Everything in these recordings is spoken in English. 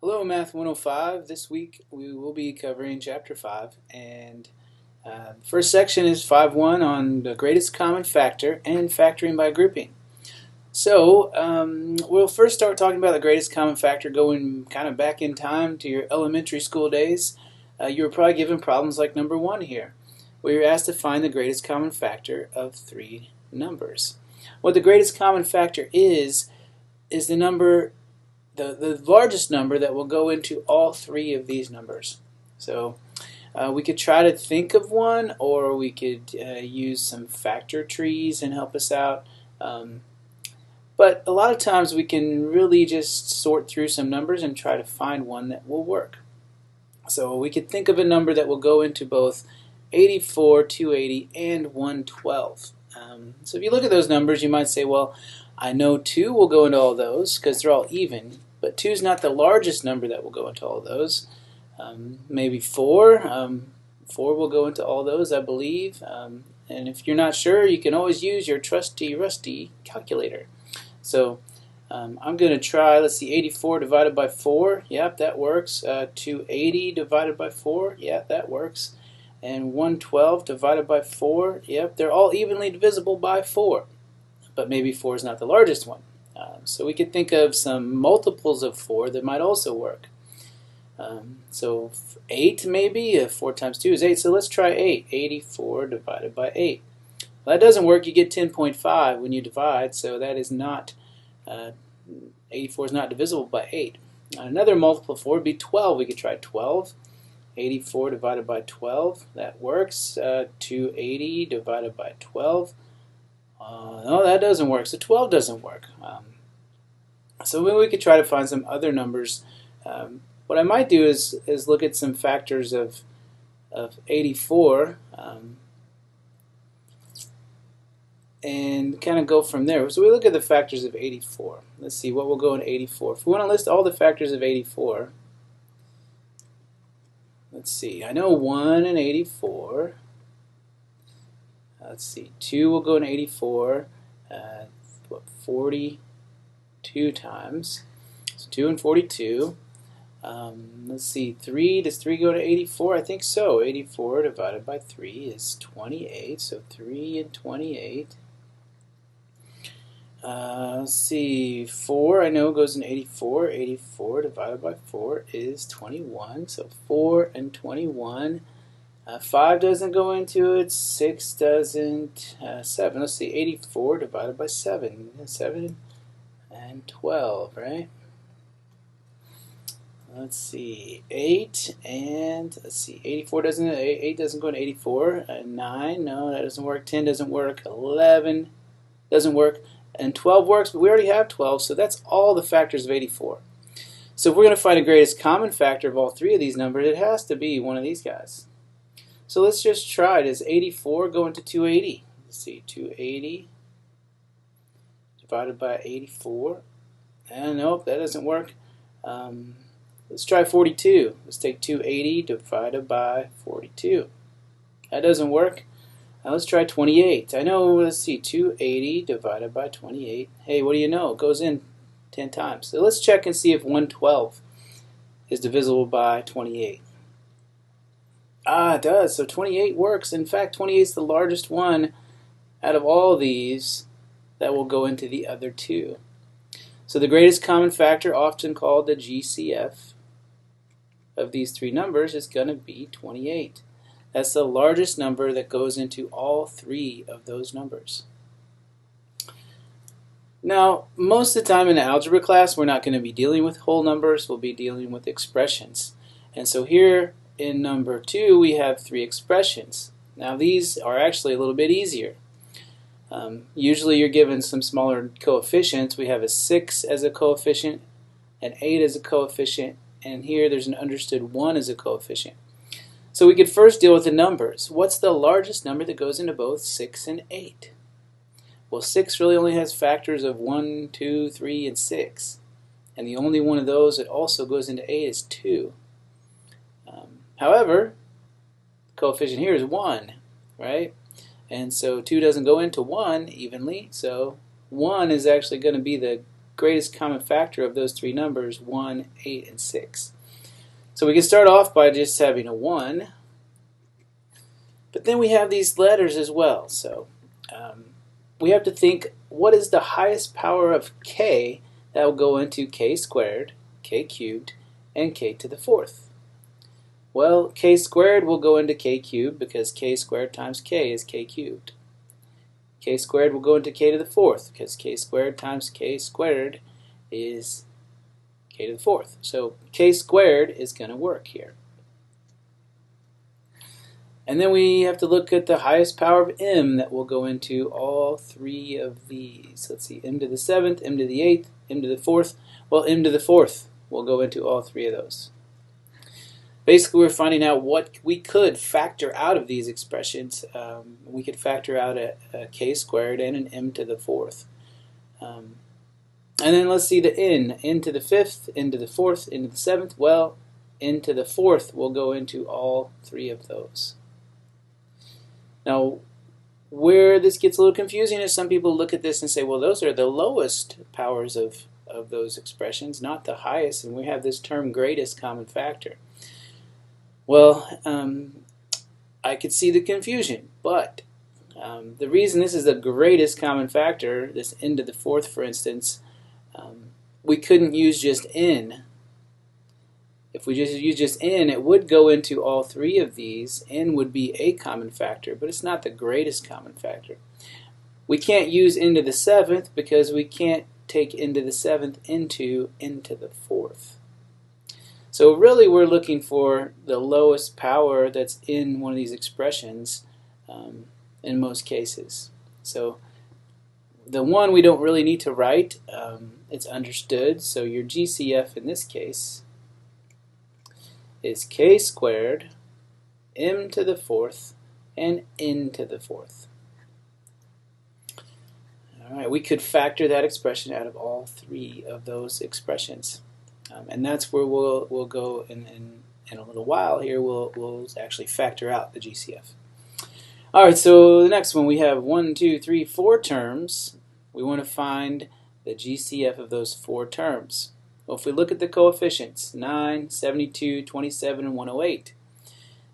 Hello, Math 105. This week we will be covering Chapter 5, and the first section is 5.1 on the greatest common factor and factoring by grouping. So we'll first start talking about the greatest common factor going kind of back in time to your elementary school days. You were probably given problems like number 1 here, where you're asked to find the greatest common factor of 3 numbers. What the greatest common factor is the number the largest number that will go into all 3 of these numbers. So we could try to think of one, or we could use some factor trees and help us out. But a lot of times we can really just sort through some numbers and try to find one that will work. So we could think of a number that will go into both 84, 280, and 112. So if you look at those numbers, you might say, well, I know 2 will go into all those because they're all even, but 2 is not the largest number that will go into all those. Maybe 4. 4 will go into all those, I believe. And if you're not sure, you can always use your trusty, rusty calculator. So I'm going to try, let's see, 84 divided by 4. Yep, that works. 280 divided by 4. Yeah, that works. And 112 divided by 4. Yep, they're all evenly divisible by 4. But maybe 4 is not the largest one. So we could think of some multiples of 4 that might also work. So 8 maybe, 4 times 2 is 8, so let's try 8. 84 divided by 8. Well, that doesn't work, you get 10.5 when you divide, so that is not, 84 is not divisible by 8. Another multiple of 4 would be 12, we could try 12. 84 divided by 12, that works. 280 divided by 12. No, that doesn't work. So 12 doesn't work. So maybe we could try to find some other numbers. What I might do is look at some factors of 84 and kind of go from there. So we look at the factors of 84. Let's see what will go in 84. If we want to list all the factors of 84, let's see. I know 1 in 84. Let's see, 2 will go in 84, 42 times. So 2 and 42. Let's see, 3, does 3 go to 84? I think so. 84 divided by 3 is 28, so 3 and 28. Let's see, 4 I know goes in 84. 84 divided by 4 is 21, so 4 and 21. 5 doesn't go into it, 6 doesn't, 7. Let's see, 84 divided by 7. 7 and 12, right? Let's see, 8 and, let's see, 84 doesn't, 8 doesn't go into 84. 9, no, that doesn't work. 10 doesn't work. 11 doesn't work. And 12 works, but we already have 12, so that's all the factors of 84. So if we're going to find the greatest common factor of all 3 of these numbers, it has to be one of these guys. So let's just try. Does 84 go into 280? Let's see, 280 divided by 84. And nope, that doesn't work. Let's try 42. Let's take 280 divided by 42. That doesn't work. Now let's try 28. I know, let's see, 280 divided by 28. Hey, what do you know? It goes in 10 times. So let's check and see if 112 is divisible by 28. Ah, it does. So 28 works. In fact, 28 is the largest one out of all these that will go into the other 2. So the greatest common factor, often called the GCF, of these 3 numbers is going to be 28. That's the largest number that goes into all 3 of those numbers. Now, most of the time in an algebra class, we're not going to be dealing with whole numbers. We'll be dealing with expressions. And so here, in number 2, we have 3 expressions. Now these are actually a little bit easier. Usually you're given some smaller coefficients. We have a 6 as a coefficient, an 8 as a coefficient, and here there's an understood 1 as a coefficient. So we could first deal with the numbers. What's the largest number that goes into both 6 and 8? Well, 6 really only has factors of 1, 2, 3, and 6. And the only one of those that also goes into 8 is 2. However, the coefficient here is 1, right? And so 2 doesn't go into 1 evenly, so 1 is actually going to be the greatest common factor of those three numbers, 1, 8, and 6. So we can start off by just having a 1, but then we have these letters as well. So we have to think, what is the highest power of k that will go into k squared, k cubed, and k to the fourth? Well, k squared will go into k cubed because k squared times k is k cubed. K squared will go into k to the fourth because k squared times k squared is k to the fourth. So k squared is going to work here. And then we have to look at the highest power of m that will go into all three of these. Let's see, m to the seventh, m to the eighth, m to the fourth. Well, m to the fourth will go into all three of those. Basically, we're finding out what we could factor out of these expressions. We could factor out a k squared and an m to the fourth. And then let's see the n to the fifth, n to the fourth, n to the seventh. Well, n to the fourth will go into all three of those. Now, where this gets a little confusing is some people look at this and say, well, those are the lowest powers of those expressions, not the highest, and we have this term greatest common factor. Well, I could see the confusion, but the reason this is the greatest common factor, this n to the fourth, for instance, we couldn't use just n. If we just use just n, it would go into all three of these. N would be a common factor, but it's not the greatest common factor. We can't use n to the seventh because we can't take n to the seventh into n to the fourth. So really we're looking for the lowest power that's in one of these expressions in most cases. So the one we don't really need to write. It's understood. So your GCF in this case is k squared, m to the fourth, and n to the fourth. All right, we could factor that expression out of all three of those expressions. And that's where we'll go in a little while here. We'll actually factor out the GCF. All right, so the next one we have 1, 2, 3, 4 terms. We want to find the GCF of those 4 terms. Well, if we look at the coefficients, 9, 72, 27, and 108,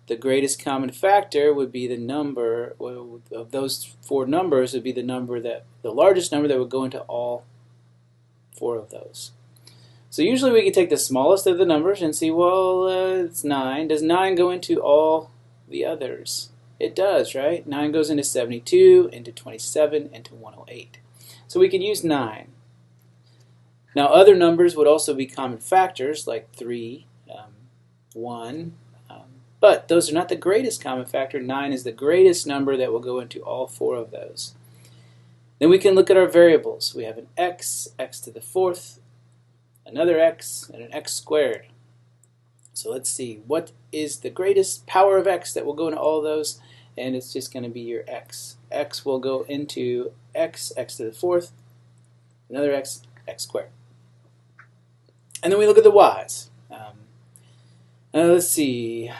the greatest common factor would be the number of those 4 numbers would be the largest number that would go into all 4 of those. So usually we can take the smallest of the numbers and see, well, it's 9. Does 9 go into all the others? It does, right? 9 goes into 72, into 27, into 108. So we can use 9. Now other numbers would also be common factors, like 3, 1, but those are not the greatest common factor. 9 is the greatest number that will go into all 4 of those. Then we can look at our variables. We have an x, x to the fourth, another x, and an x squared. So let's see, what is the greatest power of x that will go into all of those? And it's just going to be your x. X will go into x, x to the fourth, another x, x squared. And then we look at the y's. Let's see,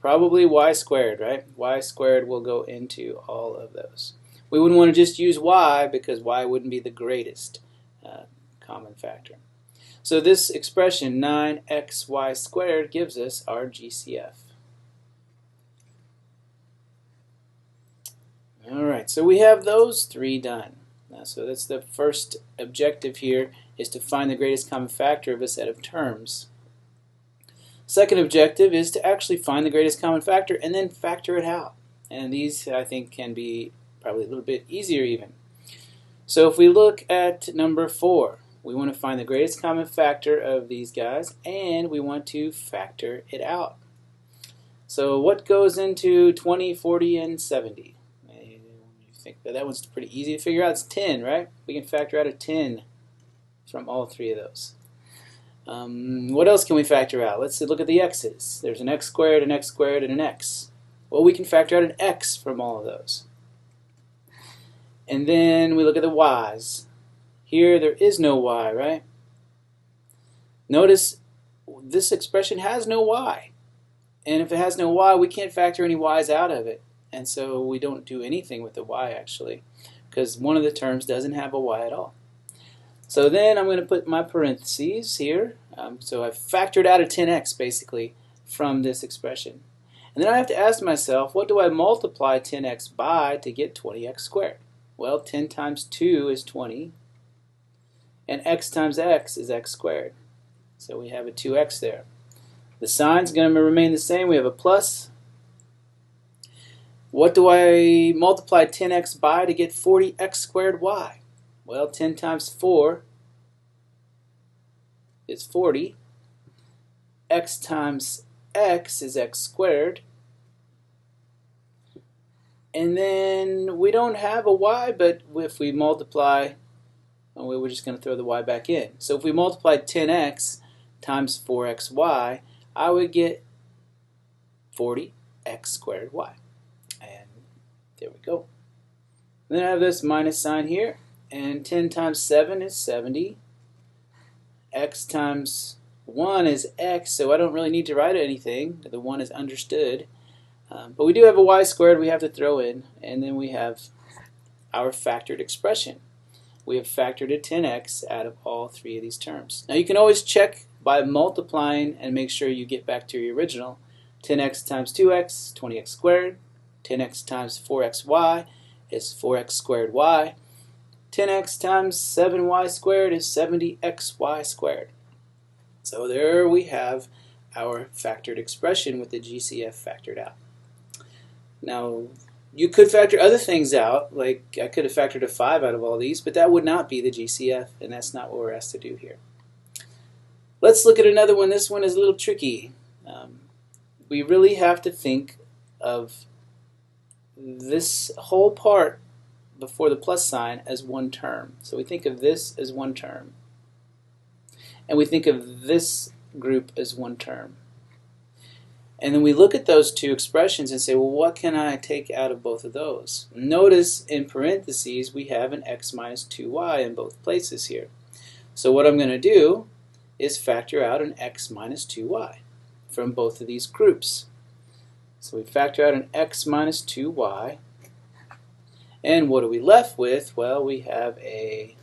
probably y squared, right? Y squared will go into all of those. We wouldn't want to just use y because y wouldn't be the greatest common factor. So this expression, 9xy squared, gives us our GCF. All right, so we have those 3 done. So that's the first objective here, is to find the greatest common factor of a set of terms. Second objective is to actually find the greatest common factor and then factor it out. And these, I think, can be probably a little bit easier even. So if we look at number 4, we want to find the greatest common factor of these guys, and we want to factor it out. So what goes into 20, 40, and 70? You think that one's pretty easy to figure out. It's 10, right? We can factor out a 10 from all 3 of those. What else can we factor out? Let's look at the x's. There's an x squared, an x squared, and an x. Well, we can factor out an x from all of those. And then we look at the y's. Here there is no y, right? Notice this expression has no y. And if it has no y, we can't factor any y's out of it. And so we don't do anything with the y, actually, because one of the terms doesn't have a y at all. So then I'm going to put my parentheses here. So I've factored out a 10x basically from this expression. And then I have to ask myself, what do I multiply 10x by to get 20x squared? Well, 10 times 2 is 20, and x times x is x squared. So we have a 2x there. The sign's going to remain the same. We have a plus. What do I multiply 10x by to get 40x squared y? Well, 10 times 4 is 40. X times x is x squared. And then we don't have a y, but if we multiply, we're just going to throw the y back in. So if we multiply 10x times 4xy, I would get 40x squared y. And there we go. And then I have this minus sign here. And 10 times 7 is 70. X times 1 is x, so I don't really need to write anything. The 1 is understood. But we do have a y squared we have to throw in, and then we have our factored expression. We have factored a 10x out of all three of these terms. Now you can always check by multiplying and make sure you get back to your original. 10x times 2x, 20x squared. 10x times 4xy is 4x squared y. 10x times 7y squared is 70xy squared. So there we have our factored expression with the GCF factored out. Now, you could factor other things out, like I could have factored a 5 out of all these, but that would not be the GCF, and that's not what we're asked to do here. Let's look at another one. This one is a little tricky. We really have to think of this whole part before the plus sign as one term. So we think of this as one term. And we think of this group as one term. And then we look at those two expressions and say, well, what can I take out of both of those? Notice in parentheses we have an x minus 2y in both places here. So what I'm going to do is factor out an x minus 2y from both of these groups. So we factor out an x minus 2y. And what are we left with? Well, we have a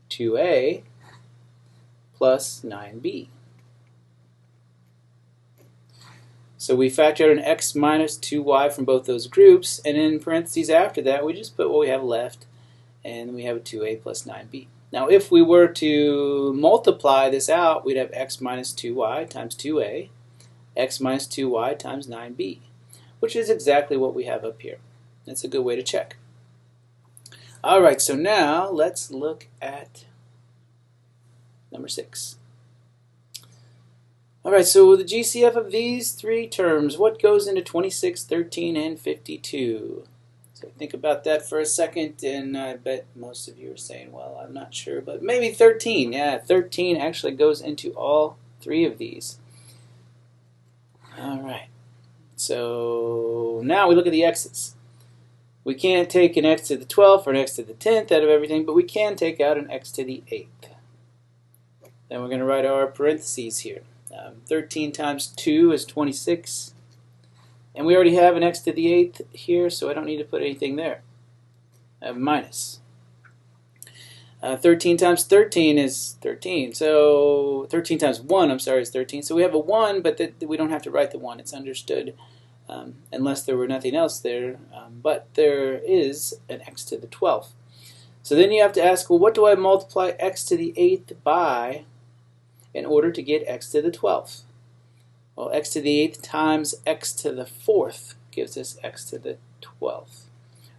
2a plus 9b. So we factor out an x minus 2y from both those groups, and in parentheses after that we just put what we have left, and we have a 2a plus 9b. Now if we were to multiply this out, we'd have x minus 2y times 2a, x minus 2y times 9b, which is exactly what we have up here. That's a good way to check. Alright, so now let's look at number 6. Alright, so the GCF of these three terms, what goes into 26, 13, and 52? So think about that for a second, and I bet most of you are saying, well, I'm not sure, but maybe 13. Yeah, 13 actually goes into all three of these. Alright, so now we look at the x's. We can't take an x to the 12th or an x to the 10th out of everything, but we can take out an x to the 8th. Then we're going to write our parentheses here. 13 times 2 is 26. And we already have an x to the 8th here, so I don't need to put anything there. I have minus. 13 times 13 is 13. So 13 times 1, I'm sorry, is 13. So we have a 1, but we don't have to write the 1. It's understood unless there were nothing else there. But there is an x to the 12th. So then you have to ask, well, what do I multiply x to the 8th by in order to get x to the 12th? Well, x to the 8th times x to the 4th gives us x to the 12th.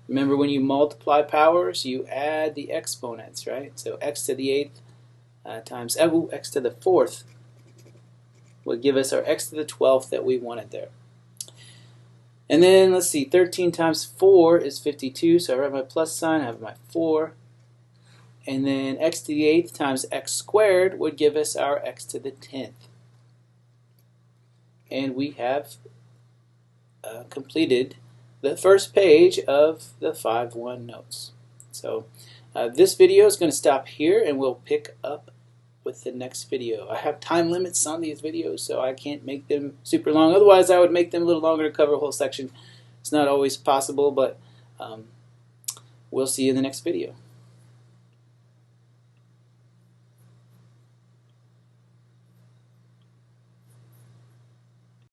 Remember, when you multiply powers, you add the exponents, right? So x to the 8th times x to the 4th would give us our x to the 12th that we wanted there. And then, let's see, 13 times 4 is 52, so I write my plus sign, I have my 4. And then x to the 8th times x squared would give us our x to the 10th. And we have completed the first page of the 5-1 notes. So this video is going to stop here, and we'll pick up with the next video. I have time limits on these videos, so I can't make them super long. Otherwise, I would make them a little longer to cover a whole section. It's not always possible, but we'll see you in the next video.